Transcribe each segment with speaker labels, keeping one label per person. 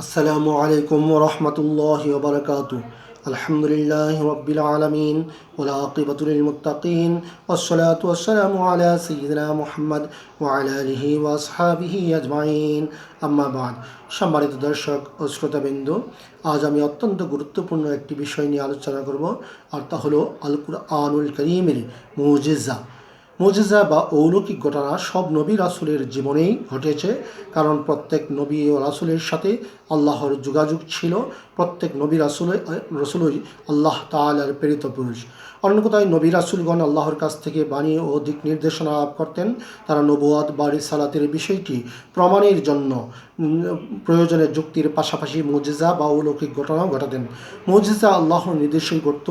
Speaker 1: আসসালামু আলাইকুম ওয়া রাহমাতুল্লাহি ওয়া বারাকাতুহু। আলহামদুলিল্লাহি রাব্বিল আলামিন ওয়াল আকিবাতু লিল মুত্তাকিন ওয়াসসালাতু ওয়াসসালামু আলা সাইয়্যিদিনা মুহাম্মদ ওয়া আলা আলিহি ওয়া আসহাবিহি আজমাইন। আম্মা বা'দ। সম্মানিত দর্শক ও শ্রোতাবৃন্দ, আজ আমি অত্যন্ত গুরুত্বপূর্ণ একটি বিষয় নিয়ে আলোচনা করব, আর তা হলো আল কুরআনুল কারীমের মুজিজা। মুজিজা বা অলৌকিক ঘটনা সব নবী রাসূলের জীবনেই ঘটেছে, কারণ প্রত্যেক নবী ও রাসূলের সাথে আল্লাহর যোগাযোগ ছিল। প্রত্যেক নবী রাসূলই আল্লাহ তাআলার প্রেরিত পুরুষ। অন্য কথায় নবী রাসূলগণ আল্লাহর কাছ থেকে বাণী ও দিক নির্দেশনা লাভ করতেন। তারা নবুয়ত বা রিসালাতের বিষয়টি প্রমাণের জন্য প্রয়োজনের যুক্তির পাশাপাশি মুজিজা বা অলৌকিক ঘটনাও ঘটাতেন। মুজিজা আল্লাহর নির্দেশই করত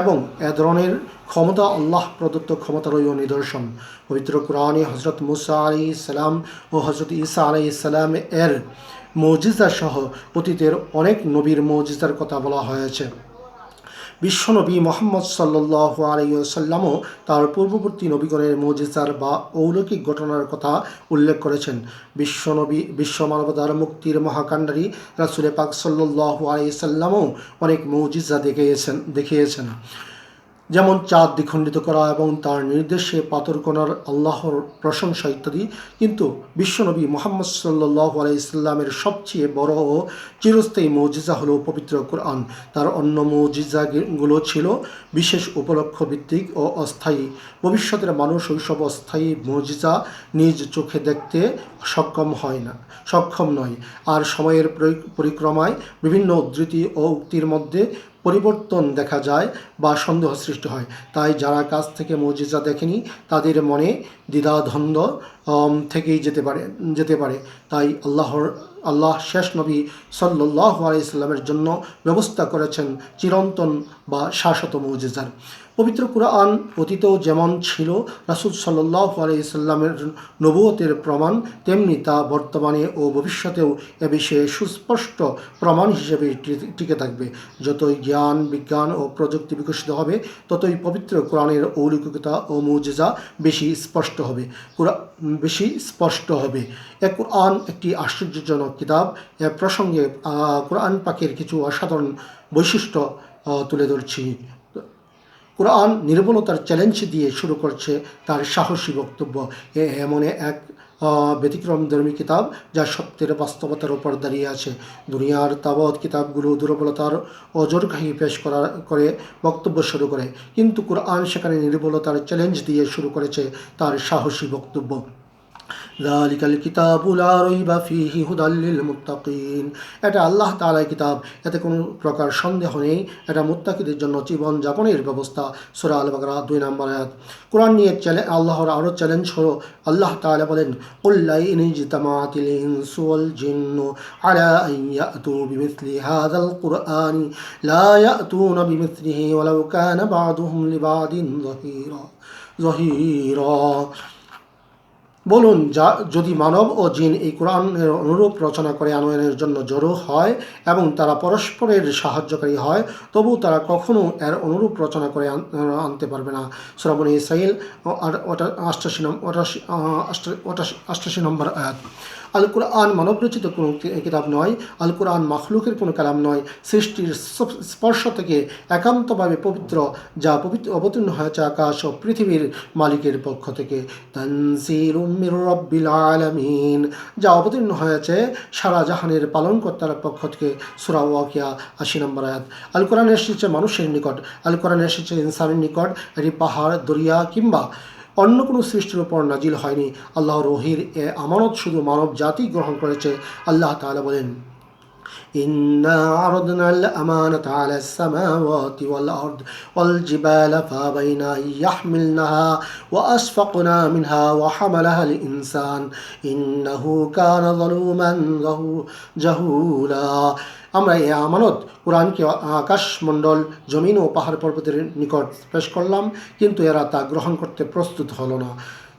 Speaker 1: এবং এ ধরনের ক্ষমতা আল্লাহ প্রদত্ত ক্ষমতারই নিদর্শন। পবিত্র কোরআনে হজরত মুসা আলাইহিস সালাম ও হজরত ঈসা আলাইহিস সালাম এর মুজিজা সহ অতীতের অনেক নবীর মুজিজার কথা বলা হয়েছে। বিশ্বনবী মুহাম্মদ সাল্লাল্লাহু আলাইহি ওয়াসাল্লামও তার পূর্ববর্তী নবীগণের মুজিজার বা অলৌকিক ঘটনার কথা উল্লেখ করেছেন। বিশ্ব মানবতার মুক্তির মহাকাণ্ডারী রাসূল পাক সাল্লাল্লাহু আলাইহি ওয়াসাল্লামও অনেক মুজিজা দেখিয়েছেন, যেমন চাঁদ দ্বিখণ্ডিত করা এবং তার নির্দেশে পাথর কণার আল্লাহর প্রশংসা ইত্যাদি। কিন্তু বিশ্বনবী মুহাম্মদ সাল্লাল্লাহু আলাইহি সাল্লামের সবচেয়ে বড় ও চিরস্থায়ী মুজিজা হলো পবিত্র কোরআন। তার অন্য মুজিজাগুলো ছিল বিশেষ উপলক্ষ ভিত্তিক ও অস্থায়ী। ভবিষ্যতের মানুষ ওইসব অস্থায়ী মুজিজা নিজ চোখে দেখতে সক্ষম নয়, আর সময়ের পরিক্রমায় বিভিন্ন উদ্ধৃতি ও উক্তির মধ্যে পরিবর্তন দেখা যায় বা সন্দেহ সৃষ্টি হয়। তাই যারা কাছ থেকে মুজিজা দেখেনি তাদের মনে দ্বিধাদ্বন্দ্ব থেকেই যেতে পারে। তাই আল্লাহ শেষ নবী সাল্লাল্লাহু আলাইহি সাল্লামের জন্য ব্যবস্থা করেছেন চিরন্তন বা শাশ্বত মুজিজার। পবিত্র কুরআন অতীতেও যেমন ছিল রাসূল সাল্লাল্লাহু আলাইহি সাল্লামের নবুয়তের প্রমাণ, তেমনি তা বর্তমানে ও ভবিষ্যতেও এ বিষয়ে সুস্পষ্ট প্রমাণ হিসেবে টিকে থাকবে। যতই জ্ঞান, বিজ্ঞান ও প্রযুক্তি বিকশিত হবে, ততই পবিত্র কোরআনের অলৌকিকতা ও মুজিজা বেশি স্পষ্ট হবে। কোরআন একটি আশ্চর্যজনক কিতাব। এ প্রসঙ্গে কোরআন পাকের কিছু অসাধারণ বৈশিষ্ট্য তুলে ধরছি। কোরআন নির্বলতার চ্যালেঞ্জ দিয়ে শুরু করছে তার সাহসী বক্তব্য। এমন এক ব্যতিক্রমধর্মী কিতাব যা সত্যের বাস্তবতার উপর দাঁড়িয়ে আছে। দুনিয়ার তাবৎ কিতাবগুলো দুর্বলতার অজরকাহি পেশ করে বক্তব্য শুরু করে, কিন্তু কোরআন সেখানে নির্বলতার চ্যালেঞ্জ দিয়ে শুরু করেছে তার সাহসী বক্তব্য। যালিকাল কিতাবু লা রাইবা ফীহি হুদাল লিল মুত্তাকিন। এটা আল্লাহ তাআলার কিতাব, এতে কোনো প্রকার সন্দেহ নেই। এটা মুত্তাকিদের জন্য জীবন যাপনের ব্যবস্থা। সূরা আল বাকারা 2 নম্বর আয়াত। কোরআন নিয়ে আল্লাহর আরও চ্যালেঞ্জ হলো, আল্লাহ তাআলা বলেন, কুল লা ইন ইজতামাআতিল ইনসু ওয়াল জিন্নু আলা আন ইয়াতু বিমিসলি হাযাল কুরআনি লা ইয়াতুনা বিমিসলিহি ওয়ালাউ কানা বা'দুহুম লিবা'দিন যহীরা। বলুন, যদি মানব ও জিন এই কোরআনের অনুরূপ রচনা করে আনয়নের জন্য জড়ো হয় এবং তারা পরস্পরের সাহায্যকারী হয়, তবু তারা কখনও এর অনুরূপ রচনা করে আনতে পারবে না। সূরা বনী ইসরাঈল 88 নম্বর আয়াত। আল কোরআন মানবরচিত কোনো কিতাব নয়। আল কোরআন মাখলুকের কোনো কালাম নয়। সৃষ্টির স্পর্শ থেকে একান্তভাবে পবিত্র, যা অবতীর্ণ হয়েছে আকাশ ও পৃথিবীর মালিকের পক্ষ থেকে। তানজিলুম মির রাব্বিল আলামিন, যা অবতীর্ণ হয়েছে সারা জাহানের পালনকর্তার পক্ষ থেকে। সূরা ওয়াকিয়া 80 নম্বর আয়াত। আল কোরআন এসেছে মানুষের নিকট, আল কোরআন এসেছে ইনসানের নিকট। এটি পাহাড়, দরিয়া কিংবা অন্য কোনো সৃষ্টির উপর নাজিল হয়নি। আল্লাহর ওহীর এ আমানত শুধু মানব জাতি গ্রহণ করেছে। আল্লাহ তাআলা বলেন, ইন্না আরাদনাল আমানাতা আলাস সামাওয়াতি ওয়াল আরদ ওয়াল জিবালা ফাবাইনা ইয়াহমিলনাহা ওয়া আশফাকনা মিনহা ওয়া হামালাহাল ইনসান ইন্নাহু কানা যালুমান জাহুলা। আমরা এই আমানত কোরআনকে আকাশমণ্ডল, জমিন ও পাহাড় পর্বতের নিকট পেশ করলাম, কিন্তু এরা তা গ্রহণ করতে প্রস্তুত হলো না।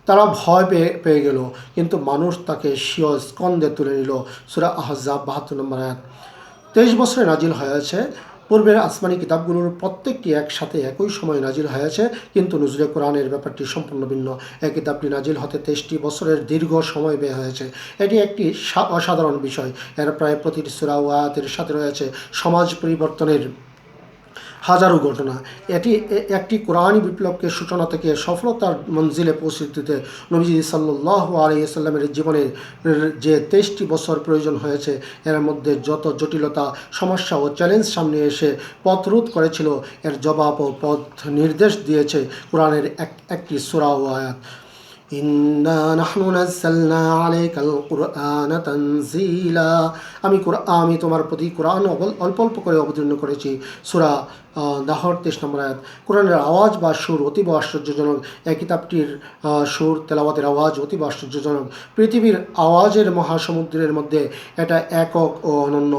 Speaker 1: তারা ভয় পেয়ে গেল, কিন্তু মানুষ তাকে স্বীয় স্কন্ধে তুলে নিল। সূরা আহজাব 72 নম্বর আয়াত। 23 বছরে নাজিল হয়েছে। পূর্বের আসমানি কিতাবগুলোর প্রত্যেকটি একসাথে একই সময় নাজিল হয়েছে, কিন্তু নুজুলে কোরআনের ব্যাপারটি সম্পূর্ণ ভিন্ন। এই কিতাবটি নাজিল হতে 23টি বছরের দীর্ঘ সময় ব্যয় হয়েছে। এটি একটি অসাধারণ বিষয়। এর প্রায় প্রতিটি সূরা ও আয়াতের সাথে রয়েছে সমাজ পরিবর্তনের হাজারো ঘটনা। এটি একটি কোরআনী বিপ্লবকে সূচনা থেকে সফলতার মঞ্জিলে পৌঁছে দিতে নবীজি সাল্লাল্লাহু আলাইহি ওয়াসাল্লামের জীবনের যে 23টি বছর প্রয়োজন হয়েছে, এর মধ্যে যত জটিলতা, সমস্যা ও চ্যালেঞ্জ সামনে এসে পথ রোধ করেছিল, এর জবাব ও পথ নির্দেশ দিয়েছে কোরআনের একটি সূরা ও আয়াত। ইন্না নাহনু নাযালনা আলাইকাল কুরআনা তানজিলা। আমি তোমার প্রতি কোরআন অল্প অল্প করে অবতীর্ণ করেছি। সূরা দাহর 23 নম্বর আয়াত। কোরআনের আওয়াজ বা সুর অতীব আশ্চর্যজনক। এই কিতাবটির সুর, তেলাওয়াতের আওয়াজ অতীব আশ্চর্যজনক। পৃথিবীর আওয়াজের মহাসমুদ্রের মধ্যে এটা একক ও অনন্য।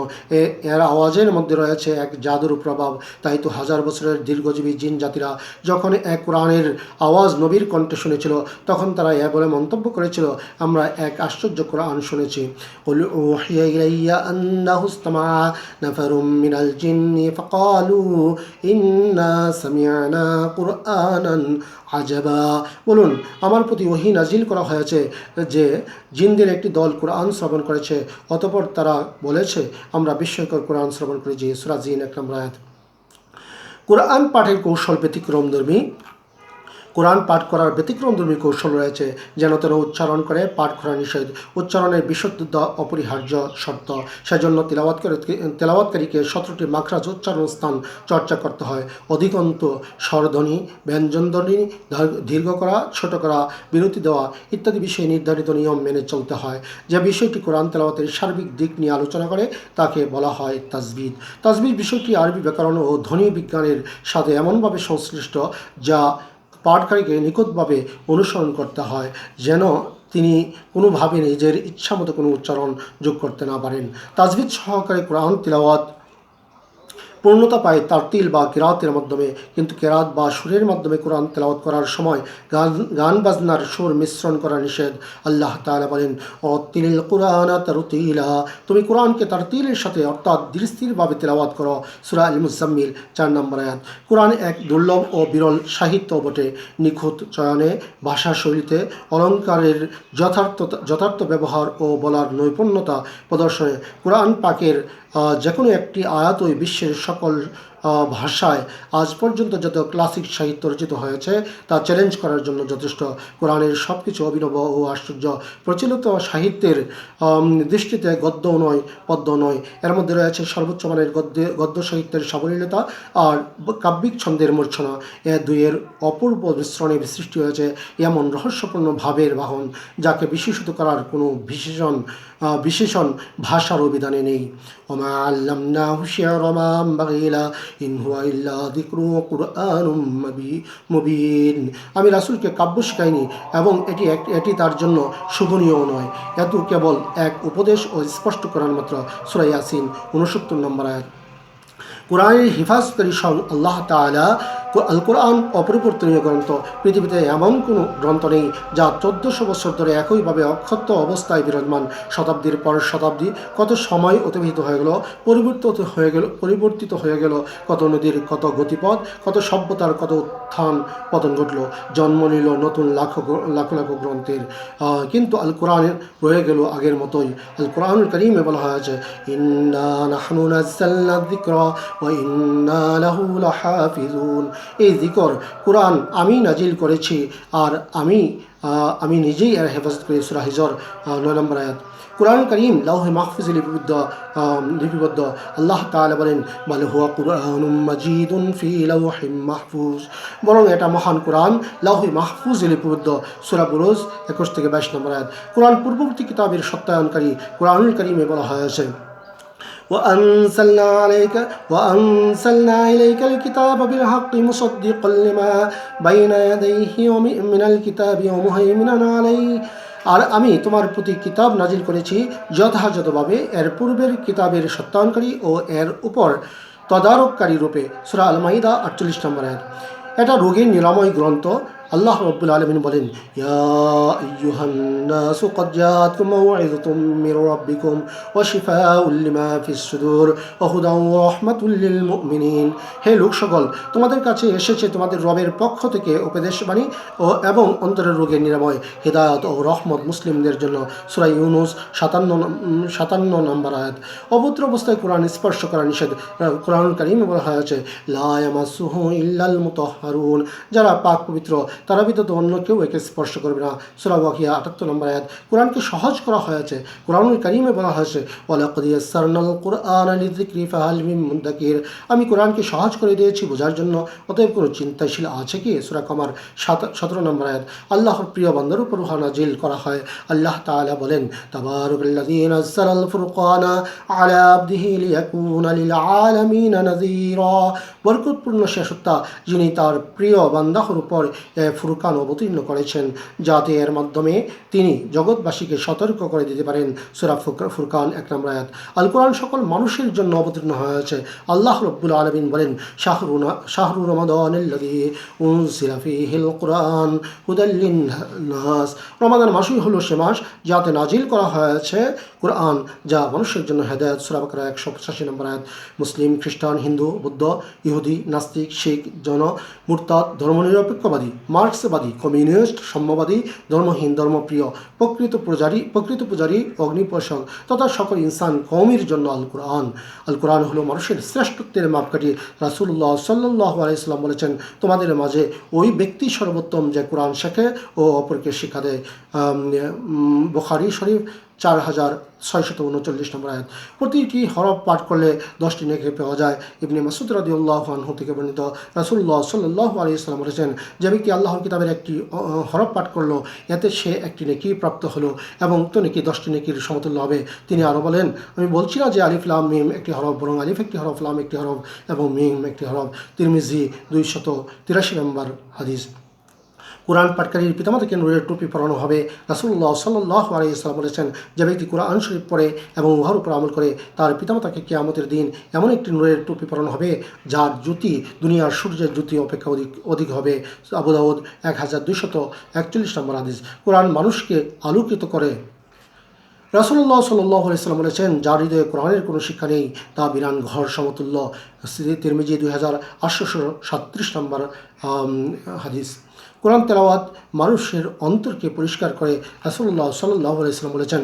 Speaker 1: এর আওয়াজের মধ্যে রয়েছে এক জাদুর প্রভাব। তাই তো হাজার বছরের দীর্ঘজীবী জিন জাতিরা যখন এক কোরআনের আওয়াজ নবীর কণ্ঠে শুনেছিল, তখন তারা এ বলে মন্তব্য করেছিল, আমরা এক আশ্চর্য কোরআন শুনেছি। কুল উহিয়া ইলাইয়া আন্নাহু ইসতামা নাফারুম মিনাল জিন্নি ফাকালু ইন্না সামি'না কুরআনান আজাবা। বলুন, আমার প্রতি ওহী নাজিল করা হয়েছে যে জিনদের একটি দল কোরআন শ্রবণ করেছে, অতঃপর তারা বলেছে, আমরা বিস্ময়কর কোরআন শ্রবণ করেছি। সূরা জিন 1 নম্বর আয়াত। কোরআন পাঠের কৌশল ব্যতিক্রমধর্মী। কোরআন পাঠ করার ব্যতিক্রমধর্মী কৌশল রয়েছে। যেন তেন উচ্চারণ করে পাঠ করা নিষেধ। উচ্চারণের বিশুদ্ধতা অপরিহার্য শর্ত। সেজন্য তেলাওয়াতকারীকে 17টি মাখরাজ উচ্চারণ স্থান চর্চা করতে হয়। অধিকন্ত স্বরধ্বনি, ব্যঞ্জনধ্বনি দীর্ঘ করা, ছোট করা, বিরতি দেওয়া ইত্যাদি বিষয়ে নির্ধারিত নিয়ম মেনে চলতে হয়। যে বিষয়টি কোরআন তেলাওয়াতের সার্বিক দিক নিয়ে আলোচনা করে তাকে বলা হয় তাজবিদ। তাজবিদ বিষয়টি আরবি ব্যাকরণ ও ধ্বনি বিজ্ঞানের সাথে এমনভাবে সংশ্লিষ্ট যা পাঠকারীকে নিখুঁতভাবে অনুসরণ করতে হয়, যেন তিনি কোনোভাবে নিজের ইচ্ছামতো কোনো উচ্চারণ যোগ করতে না পারেন। তাজবিদ সহকারে কোরআন তিলাওয়াত পূর্ণতা পায় তারতিল বা কেরাতের মাধ্যমে, কিন্তু কেরাত বা সুরের মাধ্যমে কোরআন তেলাওয়াত করার সময় গান বাজনার সুর মিশ্রণ করা নিষেধ। আল্লাহ তাআলা বলেন, অতিলিল কুরআনা তারতিলা। তুমি কোরআনকে তারতিলের সাথে অর্থাৎ ধীরস্থিরভাবে তেলাওয়াত করো। সূরা আল মুজাম্মিল 4 নম্বর আয়াত। কোরআন এক দুর্লভ ও বিরল সাহিত্য বটে। নিখুঁত চয়নে, ভাষা শৈলীতে, অলঙ্কারের যথার্থ ব্যবহার ও বলার নৈপুণ্যতা প্রদর্শনে কোরআন পাকের যে কোনো একটি আয়াতই বিশ্বের সকল ভাষায় আজ পর্যন্ত যত ক্লাসিক সাহিত্য রচিত হয়েছে তা চ্যালেঞ্জ করার জন্য যথেষ্ট। কোরআনের সব কিছু অভিনব ও আশ্চর্য। প্রচলিত সাহিত্যের দৃষ্টিতে গদ্য নয়, পদ্য নয়। এর মধ্যে রয়েছে সর্বোচ্চ মানের গদ্য সাহিত্যের সাবলীলতা আর কাব্যিক ছন্দের মূর্ছনা। এ দুইয়ের অপূর্ব মিশ্রণে সৃষ্টি হয়েছে এমন রহস্যপূর্ণ ভাবের বাহন, যাকে বিশেষিত করার কোনো বিশেষণ ভাষার অভিধানে নেই। ওমা আল্লামনাহু শি'রা মা ইয়ানবাগী লা ইন হুয়া ইল্লা যিকরুন ওয়া কুরআনুম মুবিন। আমি রাসূলকে কাব্য শিখাইনি এবং এটি তার জন্য শোভনীয় নয়। এত কেবল এক উপদেশ ও স্পষ্ট করার মাত্র। সূরা ইয়াসিন 69 নম্বর আয়াত। কোরআনের হিফাজতকারী স্বয়ং আল্লাহ তাআলা। আল কোরআন অপরিবর্তনীয় গ্রন্থ। পৃথিবীতে এমন কোনো গ্রন্থ নেই যা 1400 বছর ধরে একইভাবে অক্ষত অবস্থায় বিরাজমান। শতাব্দীর পর শতাব্দী কত সময় অতিবাহিত হয়ে গেল, পরিবর্তিত হয়ে গেল কত নদীর কত গতিপথ, কত সভ্যতার কত উত্থান পতন ঘটল, জন্ম নিল নতুন লাখো লাখো গ্রন্থের, কিন্তু আল কোরআনের রয়ে গেল আগের মতোই। আল কোরআনুল কারীমে বলা হয়েছে, ইন্না নাহনু নাযালনা যিকরা ওয়া ইন্না লাহু লাহাফিজুন। এই যিকর কোরআন আমি নাজিল করেছি আর আমি নিজেই এর হেফাজত করি। সূরা হিজর 9 নম্বর আয়াত। কোরআন কারীম লাউহে মাহফুজে লিপিবদ্ধ। আল্লাহ তাআলা বলেন, বাল হুয়া কুরআনুম মাজিদুন ফি লাওহিম মাহফুজ। বরং এটা মহান কোরআন লাউহে মাহফুজে লিপিবদ্ধ। সূরা বুরুজ 21 থেকে 22 নম্বর আয়াত। কোরআন পূর্ববর্তী কিতাবের সত্যায়নকারী। কোরআনুল কারীমে বলা হয়েছে, وأنزلنا إليك الكتاب بالحق مصدقا لما بين يديه من الكتاب ومهيمنا عليه। আর আমি তোমার প্রতি কিতাব নাজিল করেছি যথাযথভাবে এর পূর্বের কিতাবের সত্যায়নকারী ও এর উপর তদারককারী রূপে। সূরা আল মাইদা 48 নম্বর আয়াত। এটা রোগের নিরাময় গ্রন্থ। আল্লাহ রাব্বুল আলামিন বলেন, ইয়া আইয়ুহান নাসু ক্বাদ জাআতকুম মাউইযাতুম মির রাব্বিকুম ওয়া শিফাউল লিমা ফিস সুদূর ওয়া হুদাও ওয়া রাহমাতুল লিল মুমিনিন। হে লোক সকল, তোমাদের কাছে এসেছে তোমাদের রবের পক্ষ থেকে উপদেশবাণী এবং অন্তরের রোগের নিরাময়, হিদায়াত ও রহমত মুসলিমদের জন্য। সূরা ইউনূস 57 নম্বর আয়াত। অপবিত্র অবস্থায় কোরআন স্পর্শ করা নিষেধ। কোরআনুল কারীমে বলা হয়েছে, লা ইয়ামাসসুহু ইল্লাল মুতাহহারুন, যারা পাক পবিত্র তারা ব্যতীত অন্য কেউ একে স্পর্শ করবে না। সূরা ওয়াকিয়া 78 নম্বর আয়াত। কোরআনকে সহজ করা হয়েছে। কোরআনুল কারীমে বলা হয়েছে, ওয়ালাকাদ ইয়াসসারনাল কুরআনা লিযিকরি ফাহাল মিন মুদ্দাকির, আমি কোরআনকে সহজ করে দিয়েছি বোঝার জন্য, অতএব কোনো চিন্তাশীল আছে কি? সূরা কমার 17 নম্বর আয়াত। আল্লাহর প্রিয় বান্দার উপর নাজিল করা হয়। আল্লাহ তাআলা বলেন, তাবারাকাল্লাযী নাযালাল ফুরকানা আলা আবদিহি লিয়াকুনা লিল আলামিনা নাযীরা, বরকতপূর্ণ সে সত্তা যিনি তার প্রিয় বান্দার উপর ফুরকান অবতীর্ণ করেছেন, যাতে এর মাধ্যমে তিনি জগৎবাসীকে সতর্ক করে দিতে পারেন। সূরা ফুরকান 1 নম্বর আয়াত। আল কোরআন সকল মানুষের জন্য অবতীর্ণ হয়েছে। আল্লাহ রাব্বুল আলামিন বলেন, শাহরু রমাদানিল্লাযী উনজিলা ফীহিল কুরআন হুদাল লিন-নাস, রমাদান মাসই হলো সে মাস যাতে নাজিল করা হয়েছে কোরআন, যা মানুষের জন্য হেদায়েত। সূরা বাকারা 185 নম্বর আয়াত। মুসলিম, খ্রিস্টান, হিন্দু, বৌদ্ধ, ইহুদি, নাস্তিক, শিখ, জৈন, মুরতাদ, ধর্মনিরপেক্ষবাদী, মার্ক্সবাদী, কমিউনিস্ট, সাম্যবাদী, ধর্মহীন, ধর্মপ্রিয়, প্রকৃত পূজারী, অগ্নিপোষক তথা সকল ইনসান কওমের জন্য আল কোরআন হলো মানুষের শ্রেষ্ঠত্বের মাপকাঠি। রাসূলুল্লাহ সাল্লাল্লাহু আলাইহি ওয়াসাল্লাম বলেছেন, তোমাদের মাঝে ওই ব্যক্তি সর্বোত্তম যে কোরআন শেখে ও অপরকে শিক্ষা দেয়। বুখারী শরীফ 4639 নম্বর আয়াত। প্রতিটি হরফ পাঠ করলে 10টি নেকি পাওয়া যায়। ইবনে মাসউদ রাদিয়াল্লাহু আনহু থেকে বর্ণিত, রাসূলুল্লাহ সাল্লাল্লাহু আলাইহি ওয়াসাল্লাম বলেছেন, যে ব্যক্তি আল্লাহর কিতাবের একটি হরফ পাঠ করলো, এতে সে একটি নেকি প্রাপ্ত হলো এবং উক্ত নেকি 10টি নেকির সমতুল্য হবে। তিনি আরও বলেন, আমি বলছি না যে আলিফ লাম মিম একটি হরফ, বরং আলিফ একটি হরফ, লাম একটি হরফ এবং মিম একটি হরফ। তিরমিজি 283 নম্বর হাদিস। কোরআন পাঠকারীর পিতামাতাকে নূরের টুপি পরানো হবে। রাসূলুল্লাহ সাল্লাল্লাহু আলাইহি ওয়াসাল্লাম বলেছেন, যে ব্যক্তি কোরআন শরীফ পড়ে এবং উহার উপর আমল করে, তার পিতামাতাকে কিয়ামতের দিন এমন একটি নূরের টুপি পরানো হবে যার জ্যোতি দুনিয়ার সূর্যের জ্যোতি অপেক্ষা অধিক হবে। আবু দাউদ 1241 নম্বর হাদিস। কোরআন মানুষকে আলোকিত করে। রাসূলুল্লাহ সাল্লাল্লাহু আলাইহি ওয়াসাল্লাম বলেছেন, যার হৃদয়ে কোরআনের কোনো শিক্ষা নেই তা বিরান ঘর সমতুল্য। তিরমিজি 2837 নম্বর হাদিস। কোরআন তেলাওয়াত মানুষের অন্তরকে পরিষ্কার করে। রাসূলুল্লাহ সাল্লাল্লাহু আলাইহি ওয়াসাল্লাম বলেছেন,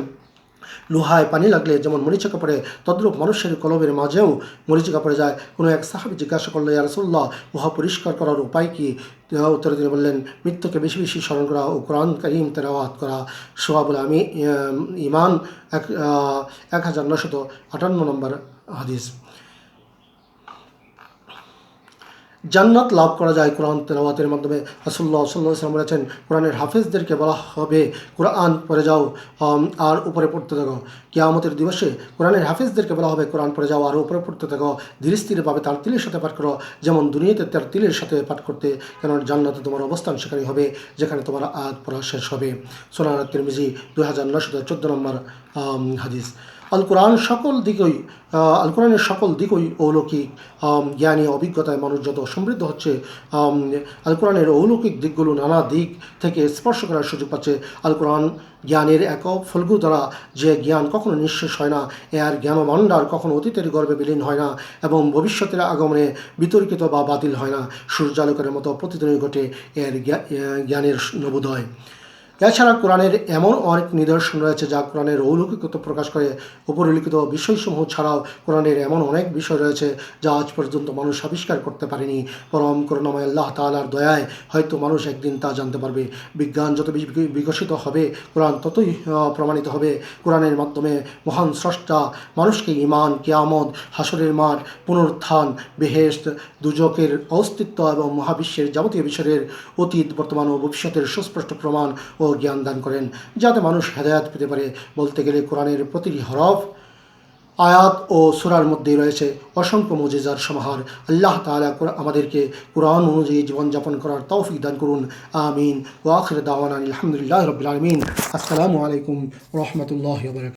Speaker 1: লোহায় পানি লাগলে যেমন মরিচিকা পড়ে, তদ্রূপ মানুষের কলবের মাঝেও মরিচিকা পড়ে যায়। কোনো এক সাহাবী জিজ্ঞাসা করল, ইয়া রাসূলুল্লাহ, উহা পরিষ্কার করার উপায় কি? উত্তরে তিনি বললেন, মৃত্যুকে বেশি বেশি স্মরণ করা ও কোরআন কারীম তেলাওয়াত করা। সোহাবুল ঈমান 1958 নম্বর হাদিস। জান্নাত লাভ করা যায় কোরআন তেলাওয়াতের মাধ্যমে। রাসূলুল্লাহ সাল্লাল্লাহু আলাইহি ওয়াসাল্লাম বলেছেন, কোরআনের হাফেজদেরকে বলা হবে, কোরআন পড়ে যাও আর উপরে পড়তে থাকো। কিয়ামতের দিবসে কোরআনের হাফেজদেরকে বলা হবে, কোরআন পড়ে যাও আর উপরে পড়তে থাকো। ধীরে স্থিরভাবে তার তিলের সাথে পাঠ করো, যেমন দুনিয়াতে তার তিলের সাথে পাঠ করতে, কেন জান্নাতে তোমার অবস্থান সেখানে হবে যেখানে তোমার আয়াত পড়া শেষ হবে। সুনান তিরমিজি 2914 নম্বর হাদিস। আল কোরআনের সকল দিকই অলৌকিক। জ্ঞানী অভিজ্ঞতায় মানুষ যত সমৃদ্ধ হচ্ছে, আল কোরআনের অলৌকিক দিকগুলো নানা দিক থেকে স্পর্শ করার সুযোগ পাচ্ছে। আল কোরআন জ্ঞানের এক ফলগু দ্বারা, যে জ্ঞান কখনো নিঃশেষ হয় না, এর জ্ঞান ভাণ্ডার কখনো অতীতের গর্ভে বিলীন হয় না এবং ভবিষ্যতের আগমনে বিতর্কিত বা বাতিল হয় না। সূর্যালোকের মতো প্রতিদিনই ঘটে এর জ্ঞানের নবোদয়। এছাড়া কোরআনের এমন অনেক নিদর্শন রয়েছে যা কোরআনের অলৌকিকতা প্রকাশ করে। উপরিলিখিত বিষয়সমূহ ছাড়াও কোরআনের এমন অনেক বিষয় রয়েছে যা আজ পর্যন্ত মানুষ আবিষ্কার করতে পারেনি। পরম করুণাময় আল্লাহ তাআলার দয়ায় হয়তো মানুষ একদিন তা জানতে পারবে। বিজ্ঞান যত বিকশিত হবে, কোরআন ততই প্রমাণিত হবে। কোরআনের মাধ্যমে মহান স্রষ্টা মানুষকে ঈমান, কিয়ামত, হাসরের মাঠ, পুনরুত্থান, বেহেশত, দুজকের অস্তিত্ব এবং মহাবিশ্বের যাবতীয় বিষয়ের অতীত, বর্তমান ও ভবিষ্যতের সুস্পষ্ট প্রমাণ ও জ্ঞান দান করেন, যাতে মানুষ হেদায়েত পেতে পারে। বলতে গেলে কোরআনের প্রতিটি হরফ, আয়াত ও সূরার মধ্যেই রয়েছে অসংখ্য মুজিজার সমাহার। আল্লাহ তাআলা আমাদেরকে কোরআন অনুযায়ী জীবনযাপন করার তৌফিক দান করুন। আমিন। ওয়া আখির দাওয়ানা আলহামদুলিল্লাহি রাব্বিল আলামিন। আসসালামু আলাইকুম ওয়া রাহমাতুল্লাহি ওয়া বারাকাতুহু।